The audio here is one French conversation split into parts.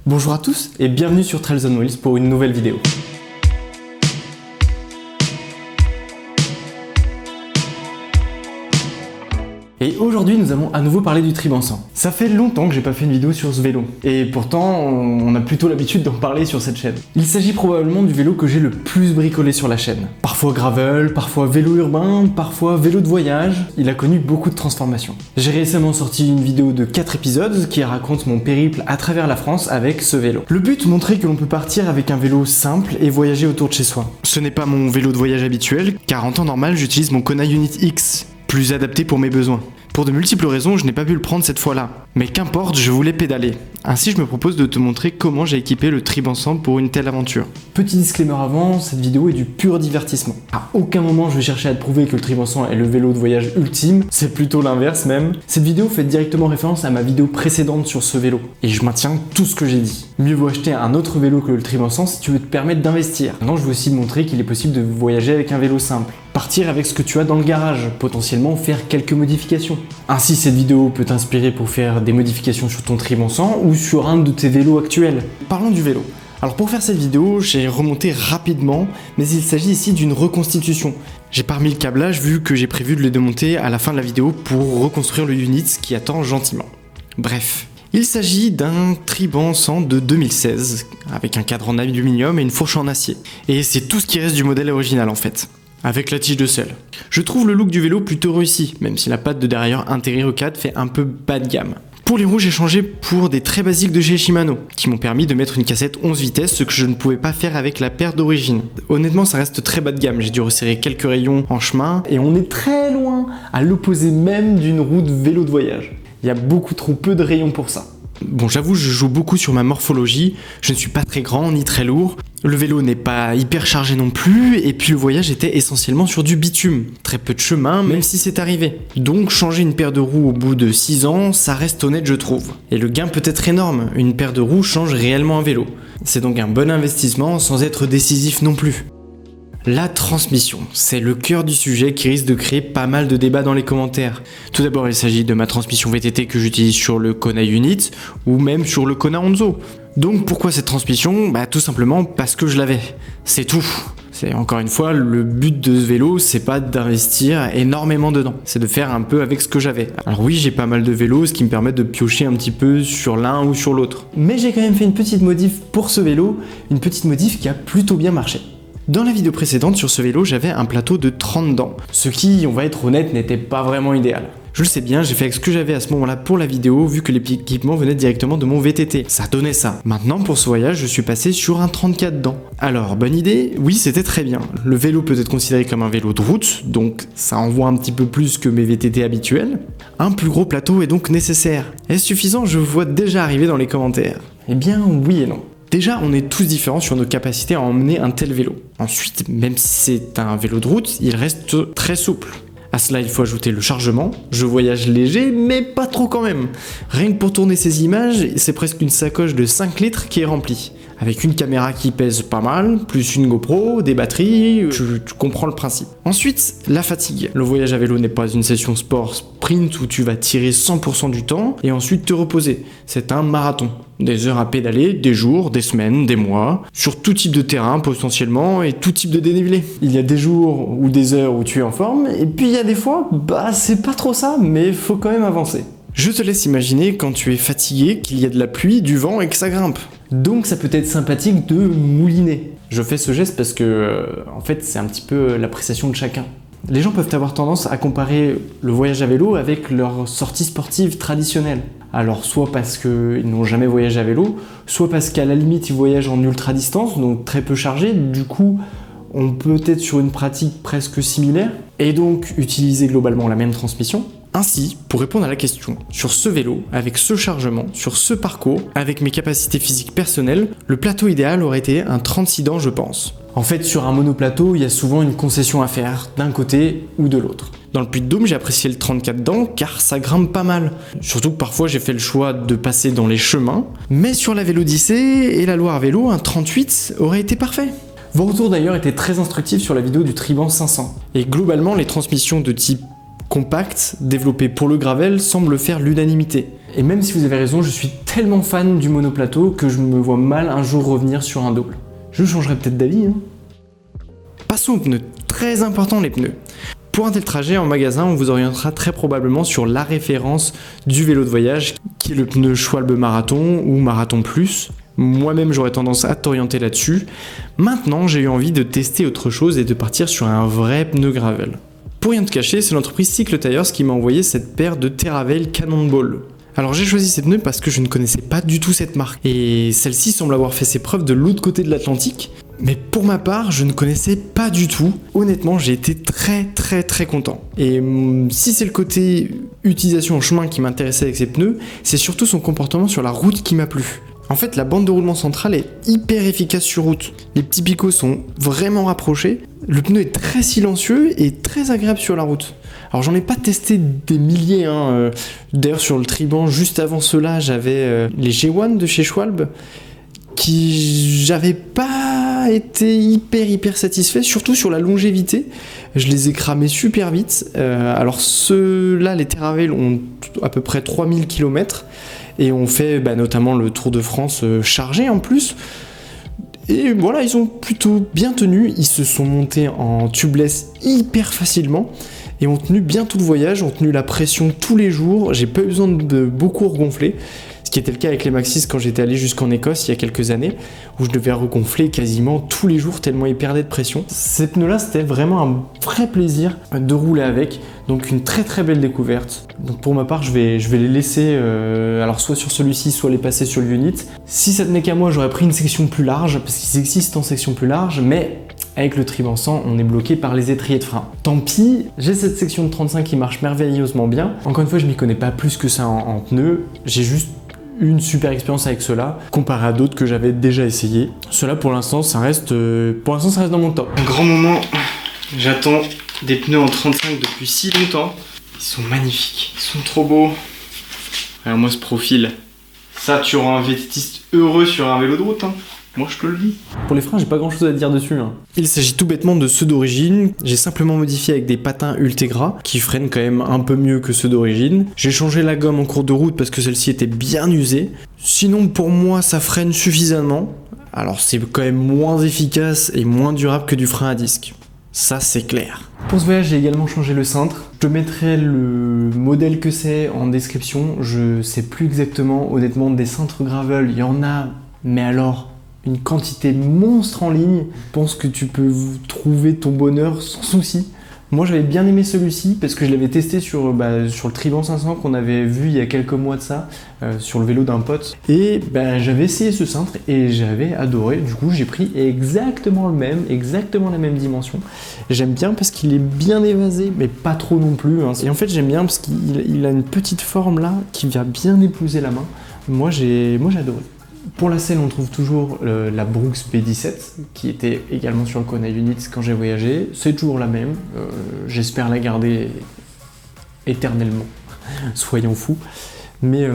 Bonjour à tous et bienvenue sur Trails on Wheels pour une nouvelle vidéo. Et aujourd'hui, nous allons à nouveau parler du Tribansan. Ça fait longtemps que j'ai pas fait une vidéo sur ce vélo. Et pourtant, on a plutôt l'habitude d'en parler sur cette chaîne. Il s'agit probablement du vélo que j'ai le plus bricolé sur la chaîne. Parfois gravel, parfois vélo urbain, parfois vélo de voyage. Il a connu beaucoup de transformations. J'ai récemment sorti une vidéo de 4 épisodes qui raconte mon périple à travers la France avec ce vélo. Le but, montrer que l'on peut partir avec un vélo simple et voyager autour de chez soi. Ce n'est pas mon vélo de voyage habituel, car en temps normal, j'utilise mon Kona Unit X, plus adapté pour mes besoins. Pour de multiples raisons, je n'ai pas pu le prendre cette fois-là. Mais qu'importe, je voulais pédaler. Ainsi, je me propose de te montrer comment j'ai équipé le Tribansan pour une telle aventure. Petit disclaimer avant, cette vidéo est du pur divertissement. À aucun moment je vais chercher à te prouver que le Tribansan est le vélo de voyage ultime, c'est plutôt l'inverse même. Cette vidéo fait directement référence à ma vidéo précédente sur ce vélo. Et je maintiens tout ce que j'ai dit. Mieux vaut acheter un autre vélo que le Tribansan si tu veux te permettre d'investir. Maintenant, je veux aussi te montrer qu'il est possible de voyager avec un vélo simple. Partir avec ce que tu as dans le garage, potentiellement faire quelques modifications. Ainsi, cette vidéo peut t'inspirer pour faire des modifications sur ton Tribansan ou sur un de tes vélos actuels. Parlons du vélo. Alors pour faire cette vidéo, j'ai remonté rapidement, mais il s'agit ici d'une reconstitution. J'ai pas remis le câblage vu que j'ai prévu de le démonter à la fin de la vidéo pour reconstruire le unit qui attend gentiment. Bref. Il s'agit d'un Tribansan de 2016, avec un cadre en aluminium et une fourche en acier. Et c'est tout ce qui reste du modèle original en fait. Avec la tige de selle. Je trouve le look du vélo plutôt réussi, même si la patte de derrière intégrée au cadre fait un peu bas de gamme. Pour les roues, j'ai changé pour des très basiques de chez Shimano, qui m'ont permis de mettre une cassette 11 vitesses, ce que je ne pouvais pas faire avec la paire d'origine. Honnêtement, ça reste très bas de gamme, j'ai dû resserrer quelques rayons en chemin, et on est très loin, à l'opposé même d'une roue de vélo de voyage. Il y a beaucoup trop peu de rayons pour ça. Bon, j'avoue, je joue beaucoup sur ma morphologie, je ne suis pas très grand ni très lourd, le vélo n'est pas hyper chargé non plus, et puis le voyage était essentiellement sur du bitume. Très peu de chemin, même si c'est arrivé. Donc changer une paire de roues au bout de 6 ans, ça reste honnête je trouve. Et le gain peut être énorme, une paire de roues change réellement un vélo. C'est donc un bon investissement sans être décisif non plus. La transmission, c'est le cœur du sujet qui risque de créer pas mal de débats dans les commentaires. Tout d'abord, il s'agit de ma transmission VTT que j'utilise sur le Kona Unit ou même sur le Kona Onzo. Donc pourquoi cette transmission ? Tout simplement parce que je l'avais. C'est tout. C'est encore une fois, le but de ce vélo, c'est pas d'investir énormément dedans, c'est de faire un peu avec ce que j'avais. Alors oui, j'ai pas mal de vélos, ce qui me permet de piocher un petit peu sur l'un ou sur l'autre. Mais j'ai quand même fait une petite modif pour ce vélo, une petite modif qui a plutôt bien marché. Dans la vidéo précédente sur ce vélo, j'avais un plateau de 30 dents, ce qui, on va être honnête, n'était pas vraiment idéal. Je le sais bien, j'ai fait avec ce que j'avais à ce moment-là pour la vidéo, vu que l'équipement venait directement de mon VTT. Ça donnait ça. Maintenant, pour ce voyage, je suis passé sur un 34 dents. Alors, bonne idée ? Oui, c'était très bien. Le vélo peut être considéré comme un vélo de route, donc ça envoie un petit peu plus que mes VTT habituels. Un plus gros plateau est donc nécessaire. Est-ce suffisant ? Je vois déjà arriver dans les commentaires. Eh bien, oui et non. Déjà, on est tous différents sur nos capacités à emmener un tel vélo. Ensuite, même si c'est un vélo de route, il reste très souple. À cela, il faut ajouter le chargement. Je voyage léger, mais pas trop quand même. Rien que pour tourner ces images, c'est presque une sacoche de 5 litres qui est remplie. Avec une caméra qui pèse pas mal, plus une GoPro, des batteries, tu comprends le principe. Ensuite, la fatigue. Le voyage à vélo n'est pas une session sport sprint où tu vas tirer 100% du temps et ensuite te reposer. C'est un marathon. Des heures à pédaler, des jours, des semaines, des mois, sur tout type de terrain potentiellement et tout type de dénivelé. Il y a des jours ou des heures où tu es en forme et puis il y a des fois, c'est pas trop ça, mais faut quand même avancer. Je te laisse imaginer quand tu es fatigué, qu'il y a de la pluie, du vent et que ça grimpe. Donc ça peut être sympathique de mouliner. Je fais ce geste parce que, en fait, c'est un petit peu l'appréciation de chacun. Les gens peuvent avoir tendance à comparer le voyage à vélo avec leur sortie sportive traditionnelle. Alors soit parce qu'ils n'ont jamais voyagé à vélo, soit parce qu'à la limite ils voyagent en ultra distance, donc très peu chargés, du coup on peut être sur une pratique presque similaire, et donc utiliser globalement la même transmission. Ainsi, pour répondre à la question, sur ce vélo, avec ce chargement, sur ce parcours, avec mes capacités physiques personnelles, le plateau idéal aurait été un 36 dents je pense. En fait, sur un monoplateau, il y a souvent une concession à faire, d'un côté ou de l'autre. Dans le Puy-de-Dôme, j'ai apprécié le 34 dents car ça grimpe pas mal. Surtout que parfois j'ai fait le choix de passer dans les chemins, mais sur la Vélodyssée et la Loire Vélo, un 38 aurait été parfait. Vos retours d'ailleurs étaient très instructifs sur la vidéo du Triban 500. Et globalement, les transmissions de type compact, développées pour le gravel, semblent faire l'unanimité. Et même si vous avez raison, je suis tellement fan du monoplateau que je me vois mal un jour revenir sur un double. Je changerai peut-être d'avis. Passons aux pneus. Très important les pneus. Pour un tel trajet en magasin, on vous orientera très probablement sur la référence du vélo de voyage, qui est le pneu Schwalbe Marathon ou Marathon Plus. Moi-même, j'aurais tendance à t'orienter là-dessus. Maintenant, j'ai eu envie de tester autre chose et de partir sur un vrai pneu gravel. Pour rien te cacher, c'est l'entreprise Cycle Tires qui m'a envoyé cette paire de Terravel Cannonball. Alors j'ai choisi ces pneus parce que je ne connaissais pas du tout cette marque. Et celle-ci semble avoir fait ses preuves de l'autre côté de l'Atlantique. Mais pour ma part, je ne connaissais pas du tout. Honnêtement, j'ai été très content. Et si c'est le côté utilisation en chemin qui m'intéressait avec ces pneus, c'est surtout son comportement sur la route qui m'a plu. En fait, la bande de roulement centrale est hyper efficace sur route. Les petits picots sont vraiment rapprochés. Le pneu est très silencieux et très agréable sur la route. Alors j'en ai pas testé des milliers. D'ailleurs sur le Triban, juste avant cela, j'avais les G1 de chez Schwalbe qui j'avais pas été hyper satisfait, surtout sur la longévité. Je les ai cramés super vite. Alors ceux-là, les Terravel, ont à peu près 3000 km et ont fait notamment le Tour de France chargé en plus. Et voilà, ils ont plutôt bien tenu. Ils se sont montés en tubeless hyper facilement et ont tenu bien tout le voyage, ont tenu la pression tous les jours. J'ai pas eu besoin de beaucoup regonfler. Ce qui était le cas avec les Maxxis quand j'étais allé jusqu'en Écosse il y a quelques années, où je devais regonfler quasiment tous les jours tellement ils perdaient de pression. Ces pneus-là, c'était vraiment un vrai plaisir de rouler avec, donc une très belle découverte. Donc pour ma part, je vais les laisser, alors soit sur celui-ci, soit les passer sur le Unit. Si ça tenait qu'à moi, j'aurais pris une section plus large, parce qu'ils existent en section plus large, mais avec le Triban 100, on est bloqué par les étriers de frein. Tant pis, j'ai cette section de 35 qui marche merveilleusement bien. Encore une fois, je m'y connais pas plus que ça en pneus, j'ai juste une super expérience avec cela comparé à d'autres que j'avais déjà essayé. Cela pour l'instant ça reste dans mon top. Un grand moment, j'attends des pneus en 35 depuis si longtemps. Ils sont magnifiques, ils sont trop beaux. Regarde-moi ce profil. Ça, tu auras un vététiste heureux sur un vélo de route. Moi je te le dis. Pour les freins, j'ai pas grand chose à dire dessus. Il s'agit tout bêtement de ceux d'origine. J'ai simplement modifié avec des patins Ultegra qui freinent quand même un peu mieux que ceux d'origine. J'ai changé la gomme en cours de route parce que celle-ci était bien usée. Sinon pour moi ça freine suffisamment. Alors c'est quand même moins efficace et moins durable que du frein à disque. Ça c'est clair. Pour ce voyage, j'ai également changé le cintre. Je te mettrai le modèle que c'est en description. Je sais plus exactement, honnêtement, des cintres gravel, il y en a, mais alors une quantité monstre en ligne. Je pense que tu peux trouver ton bonheur sans souci. Moi j'avais bien aimé celui-ci parce que je l'avais testé sur le Triban 500 qu'on avait vu il y a quelques mois de ça, sur le vélo d'un pote. Et j'avais essayé ce cintre et j'avais adoré. Du coup j'ai pris exactement le même, exactement la même dimension. J'aime bien parce qu'il est bien évasé, mais pas trop non plus. Et en fait j'aime bien parce qu'il a une petite forme là qui vient bien épouser la main. Moi j'ai adoré. Pour la selle, on trouve toujours la Brooks B17 qui était également sur le Kona Unit quand j'ai voyagé. C'est toujours la même. J'espère la garder éternellement. Soyons fous. Mais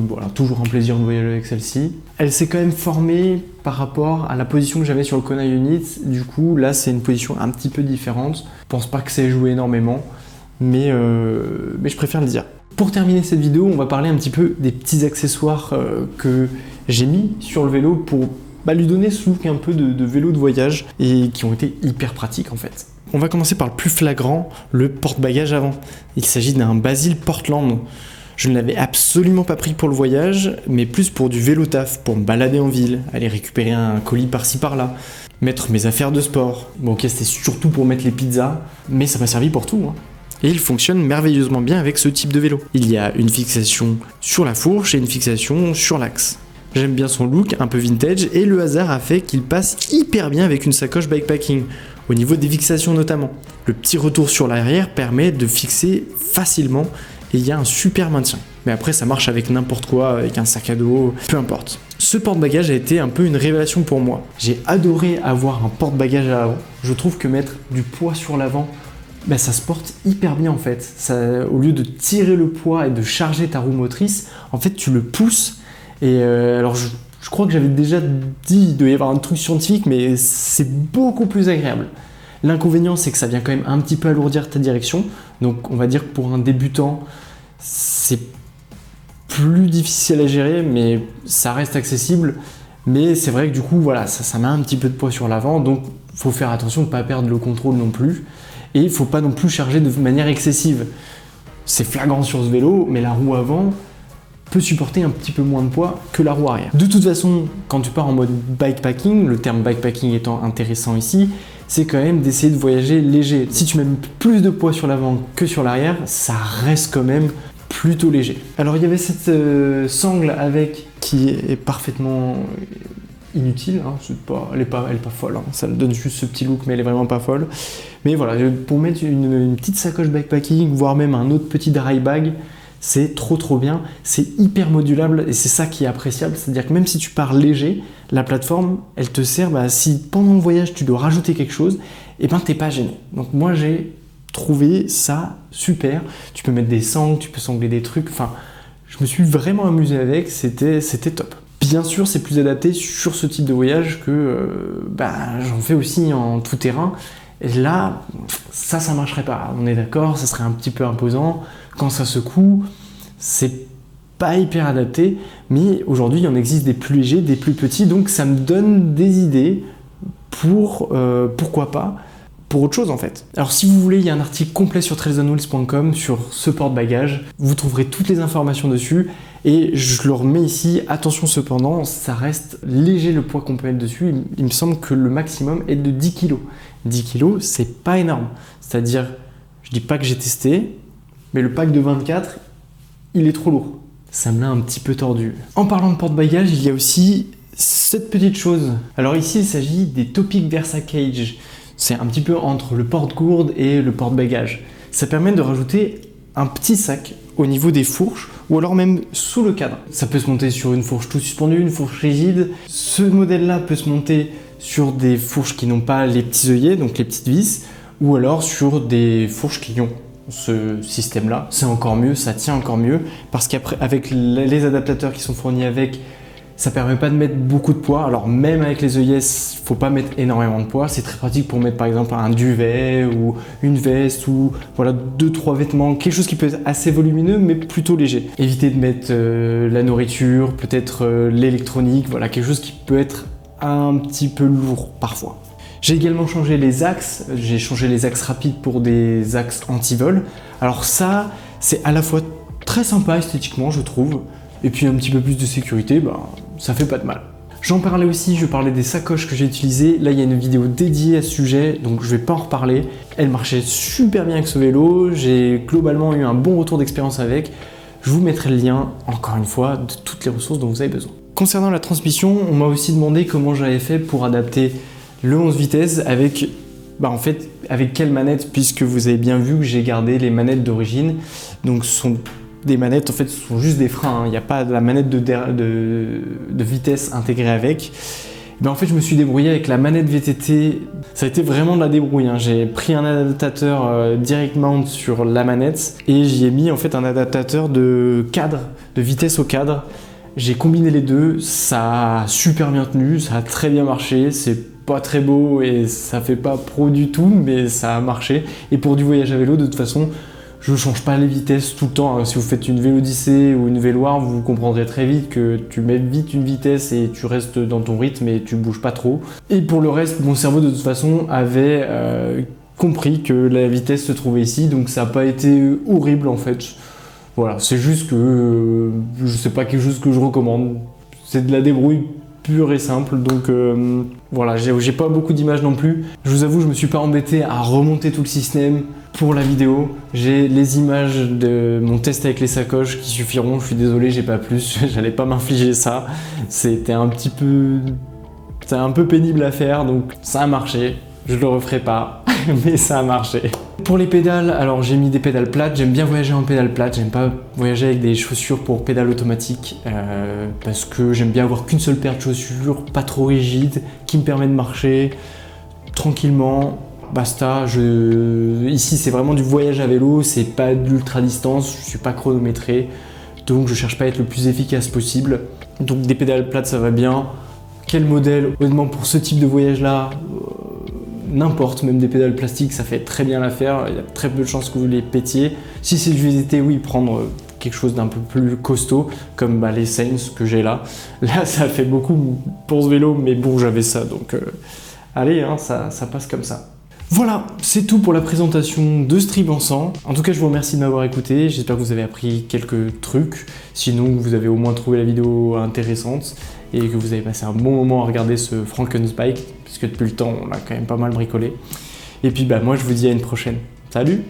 voilà, toujours un plaisir de voyager avec celle-ci. Elle s'est quand même formée par rapport à la position que j'avais sur le Kona Unit. Du coup, là, c'est une position un petit peu différente. Je pense pas que ça ait joué énormément, mais je préfère le dire. Pour terminer cette vidéo, on va parler un petit peu des petits accessoires que j'ai mis sur le vélo pour lui donner ce look un peu de vélo de voyage et qui ont été hyper pratiques en fait. On va commencer par le plus flagrant, le porte-bagages avant. Il s'agit d'un Basil Portland. Je ne l'avais absolument pas pris pour le voyage, mais plus pour du vélo taf, pour me balader en ville, aller récupérer un colis par-ci par-là, mettre mes affaires de sport. Bon ok, c'était surtout pour mettre les pizzas, mais ça m'a servi pour tout. Et il fonctionne merveilleusement bien avec ce type de vélo. Il y a une fixation sur la fourche et une fixation sur l'axe. J'aime bien son look, un peu vintage, et le hasard a fait qu'il passe hyper bien avec une sacoche bikepacking, au niveau des fixations notamment. Le petit retour sur l'arrière permet de fixer facilement, et il y a un super maintien. Mais après ça marche avec n'importe quoi, avec un sac à dos, peu importe. Ce porte-bagages a été un peu une révélation pour moi. J'ai adoré avoir un porte-bagages à l'avant. Je trouve que mettre du poids sur l'avant, ça se porte hyper bien en fait. Ça, au lieu de tirer le poids et de charger ta roue motrice, en fait tu le pousses. Et alors je crois que j'avais déjà dit il doit y avoir un truc scientifique, mais c'est beaucoup plus agréable. L'inconvénient c'est que ça vient quand même un petit peu alourdir ta direction. Donc on va dire que pour un débutant, c'est plus difficile à gérer, mais ça reste accessible. Mais c'est vrai que du coup, voilà, ça met un petit peu de poids sur l'avant, donc faut faire attention de ne pas perdre le contrôle non plus. Et il ne faut pas non plus charger de manière excessive. C'est flagrant sur ce vélo, mais la roue avant peut supporter un petit peu moins de poids que la roue arrière. De toute façon, quand tu pars en mode bikepacking, le terme bikepacking étant intéressant ici, c'est quand même d'essayer de voyager léger. Si tu mets plus de poids sur l'avant que sur l'arrière, ça reste quand même plutôt léger. Alors il y avait cette sangle avec qui est parfaitement inutile, hein. Elle est pas folle, hein. Ça donne juste ce petit look, mais elle est vraiment pas folle. Mais voilà, pour mettre une petite sacoche bikepacking, voire même un autre petit dry bag, c'est trop bien, c'est hyper modulable et c'est ça qui est appréciable, c'est-à-dire que même si tu pars léger, la plateforme, elle te sert, si pendant le voyage tu dois rajouter quelque chose, et ben t'es pas gêné. Donc moi j'ai trouvé ça super, tu peux mettre des sangles, tu peux sangler des trucs, enfin je me suis vraiment amusé avec, c'était top. Bien sûr c'est plus adapté sur ce type de voyage que j'en fais aussi en tout terrain. Et là, ça marcherait pas. On est d'accord, ça serait un petit peu imposant. Quand ça secoue, c'est pas hyper adapté. Mais aujourd'hui, il en existe des plus légers, des plus petits. Donc ça me donne des idées pour, pourquoi pas, pour autre chose en fait. Alors si vous voulez, il y a un article complet sur trailsonwheels.com sur ce porte-bagages. Vous trouverez toutes les informations dessus. Et je le remets ici, attention cependant, ça reste léger le poids qu'on peut mettre dessus. Il me semble que le maximum est de 10 kg. 10 kg, c'est pas énorme. C'est-à-dire, je dis pas que j'ai testé, mais le pack de 24, il est trop lourd. Ça me l'a un petit peu tordu. En parlant de porte-bagages, il y a aussi cette petite chose. Alors ici, il s'agit des Topic Versa Cage. C'est un petit peu entre le porte-gourde et le porte-bagages. Ça permet de rajouter un petit sac au niveau des fourches ou alors même sous le cadre. Ça peut se monter sur une fourche tout suspendue, une fourche rigide. Ce modèle-là peut se monter sur des fourches qui n'ont pas les petits œillets, donc les petites vis, ou alors sur des fourches qui ont ce système-là. C'est encore mieux, ça tient encore mieux, parce qu'après, avec les adaptateurs qui sont fournis avec, ça permet pas de mettre beaucoup de poids. Alors même avec les œillets, faut pas mettre énormément de poids. C'est très pratique pour mettre par exemple un duvet ou une veste ou voilà 2-3 vêtements, quelque chose qui peut être assez volumineux mais plutôt léger. Évitez de mettre la nourriture, peut-être l'électronique, voilà quelque chose qui peut être un petit peu lourd parfois. J'ai également changé les axes. J'ai changé les axes rapides pour des axes anti-vol. Alors ça, c'est à la fois très sympa esthétiquement, je trouve. Et puis un petit peu plus de sécurité, ça fait pas de mal. J'en parlais aussi, je parlais des sacoches que j'ai utilisées. Là, il y a une vidéo dédiée à ce sujet, donc je vais pas en reparler. Elle marchait super bien avec ce vélo. J'ai globalement eu un bon retour d'expérience avec. Je vous mettrai le lien, encore une fois, de toutes les ressources dont vous avez besoin. Concernant la transmission, on m'a aussi demandé comment j'avais fait pour adapter le 11 vitesses avec, avec quelle manette, puisque vous avez bien vu que j'ai gardé les manettes d'origine. Donc ce sont des manettes, en fait, ce sont juste des freins, hein. Il n'y a pas de la manette de vitesse intégrée avec. En fait, je me suis débrouillé avec la manette VTT. Ça a été vraiment de la débrouille, hein. J'ai pris un adaptateur direct mount sur la manette et j'y ai mis en fait un adaptateur de cadre, de vitesse au cadre. J'ai combiné les deux, ça a super bien tenu, ça a très bien marché. C'est pas très beau et ça fait pas pro du tout, mais ça a marché. Et pour du voyage à vélo, de toute façon, je ne change pas les vitesses tout le temps, hein. Si vous faites une Vélodyssée ou une Véloire, vous comprendrez très vite que tu mets vite une vitesse et tu restes dans ton rythme et tu bouges pas trop. Et pour le reste, mon cerveau de toute façon avait compris que la vitesse se trouvait ici, donc ça n'a pas été horrible en fait. Voilà, c'est juste que c'est pas quelque chose que je recommande. C'est de la débrouille pure et simple, donc voilà, j'ai pas beaucoup d'images non plus. Je vous avoue, je me suis pas embêté à remonter tout le système pour la vidéo. J'ai les images de mon test avec les sacoches qui suffiront. Je suis désolé, j'ai pas plus, j'allais pas m'infliger ça. C'était un peu pénible à faire, donc ça a marché. Je le referai pas, mais ça a marché. Pour les pédales, alors j'ai mis des pédales plates. J'aime bien voyager en pédales plates. J'aime pas voyager avec des chaussures pour pédales automatiques parce que j'aime bien avoir qu'une seule paire de chaussures, pas trop rigide, qui me permet de marcher tranquillement. Basta. Ici, c'est vraiment du voyage à vélo. C'est pas de l'ultra distance. Je suis pas chronométré, donc je cherche pas à être le plus efficace possible. Donc des pédales plates, ça va bien. Quel modèle? Honnêtement, pour ce type de voyage-là, n'importe, même des pédales plastiques, ça fait très bien l'affaire. Il y a très peu de chances que vous les pétiez. Si c'est du VTT, oui, prendre quelque chose d'un peu plus costaud, comme les Saints que j'ai là. Là, ça fait beaucoup pour ce vélo, mais bon, j'avais ça, donc allez, hein, ça passe comme ça. Voilà, c'est tout pour la présentation de Stribansan. En tout cas, je vous remercie de m'avoir écouté. J'espère que vous avez appris quelques trucs. Sinon, vous avez au moins trouvé la vidéo intéressante et que vous avez passé un bon moment à regarder ce Frankenspike, puisque depuis le temps, on l'a quand même pas mal bricolé. Et puis, moi, je vous dis à une prochaine. Salut!